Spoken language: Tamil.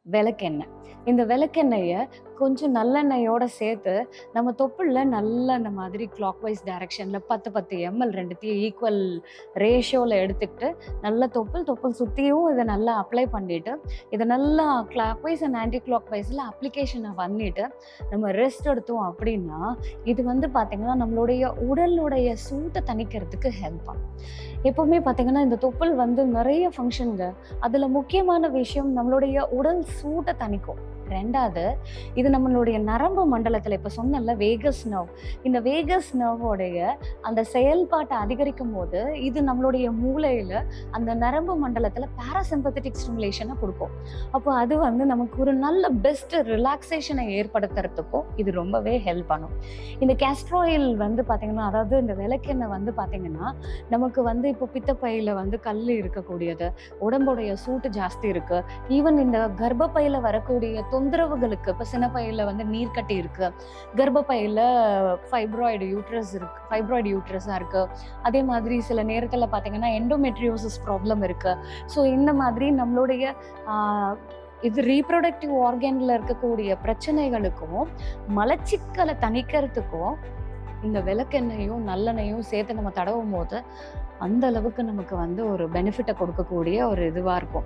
விளக்கெண்ணெய். இந்த விளக்கெண்ணெய கொஞ்சம் நல்லெண்ணெயோட சேர்த்து, நம்ம தொப்புள்ல நல்லா இந்த மாதிரி கிளாக்வைஸ் டைரக்ஷன்ல 10, 10 எம்எல் 2த்தையும் ஈக்குவல் ரேஷியோல எடுத்துக்கிட்டு, நல்லா தொப்புள் சுத்தியும் இத நல்லா அப்ளை பண்ணிட்டு, இத நல்லா கிளாக்வைஸ் அண்ட் ஆன்டி கிளாக்வைஸ்ல அப்ளிகேஷன பண்ணிட்டு, நம்ம ரெஸ்ட் எடுத்தோம் அப்படின்னா, இது வந்து பார்த்தீங்கன்னா, நம்மளுடைய உடலுடைய சூட்ட தணிக்கிறதுக்கு ஹெல்ப் ஆகும். எப்பவுமே பார்த்தீங்கன்னா, இந்த தொப்புள் வந்து நெறைய ஃபங்ஷன்ங்க. அதுல முக்கியமான விஷயம் நம்மளுடைய உடல் சூட்ட தணிக்கும். 2வது இது நம்மளுடைய நரம்பு மண்டலத்தில இப்ப சொன்னேன்ல வேகஸ் நர்வ். இந்த வேகஸ் நர்வோடைய அந்த செயல்பாட்ட அதிகரிக்கும்போது, இது நம்மளுடைய மூளையில அந்த நரம்பு மண்டலத்தில பாராசிம்பத்தெட்டிக் ஸ்டிமுலேஷன குடுக்கும். அப்போ அது வந்து நமக்கு ஒரு நல்ல பெஸ்ட் ரிலாக்சேஷன ஏற்படுத்துறதுக்கும் இது ரொம்பவே ஹெல்ப் பண்ணும். இந்த கேஸ்டர் ஆயில் வந்து பார்த்தீங்கன்னா, அதாவது இந்த விளக்கெண்ணெய் வந்து பார்த்தீங்கன்னா, நமக்கு வந்து இப்போ பித்தப்பையில வந்து கல் இருக்கக்கூடியது, உடம்புடைய சூட்டு ஜாஸ்தி இருக்கு. ஈவன் இந்த கர்ப்பப்பையில வரக்கூடிய தொந்தரவுகளுக்கு, இப்ப சினைப்பையில வந்து நீர்க்கட்டி இருக்கு, கர்ப்பப்பையில ஃபைப்ராய்டு யூட்ரஸா இருக்கு. அதே மாதிரி சில நேரத்துல பார்த்தீங்கன்னா, எண்டோமெட்ரியோசிஸ் ப்ராப்ளம் இருக்கு. ஸோ இந்த மாதிரி நம்மளுடைய ஆ இது ரீப்ரொடக்டிவ் ஆர்கன்ல இருக்கக்கூடிய பிரச்சனைகளுக்கும், மலச்சிக்கல தணிக்கிறதுக்கும் இந்த விளக்கெண்ணெயும், நல்லெண்ணெயும் சேர்த்து நம்ம தடவும்போது, அந்த அளவுக்கு நமக்கு வந்து ஒரு பெனிஃபிட்ட கொடுக்கக்கூடிய ஒரு இதுவா இருக்கும்.